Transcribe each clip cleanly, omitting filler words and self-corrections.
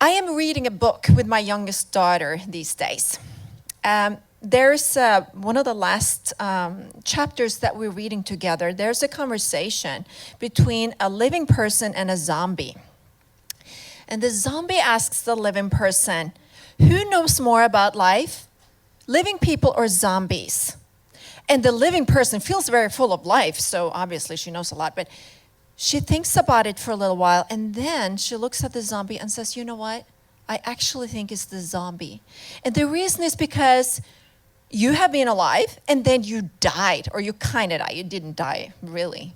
I am reading a book with my youngest daughter these days. There's one of the last chapters that we're reading together. There's a conversation between a living person and a zombie. And the zombie asks the living person, who knows more about life, living people or zombies? And the living person feels very full of life, so obviously she knows a lot, but she thinks about it for a little while, and then she looks at the zombie and says, you know what? I actually think it's the zombie. And the reason is because you have been alive, and then you died, or you kind of died. You didn't die, really.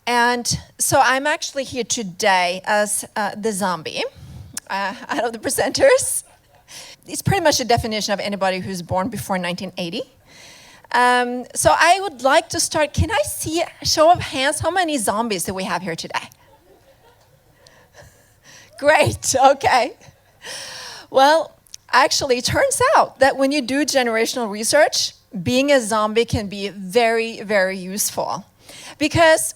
And so I'm actually here today as the zombie out of the presenters. It's pretty much a definition of anybody who's born before 1980. So I would like to start. Can I see a show of hands? How many zombies do we have here today? Great, okay. Well, actually, it turns out that when you do generational research, being a zombie can be very, very useful. Because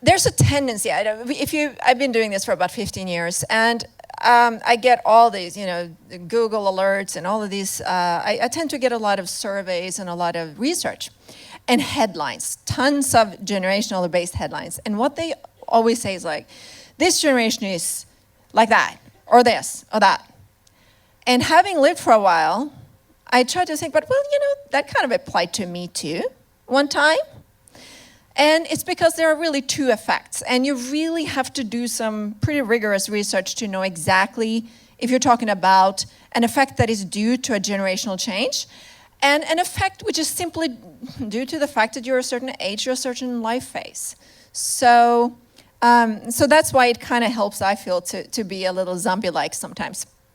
there's a tendency, I've been doing this for about 15 years, and I get all these, Google alerts and all of these. I tend to get a lot of surveys and a lot of research and headlines, tons of generationally based headlines. And what they always say is like, this generation is like that, or this, or that. And having lived for a while, I try to think, but that kind of applied to me too, one time. And it's because there are really two effects. And you really have to do some pretty rigorous research to know exactly if you're talking about an effect that is due to a generational change, and an effect which is simply due to the fact that you're a certain age or a certain life phase. So that's why it kind of helps, I feel, to be a little zombie-like sometimes.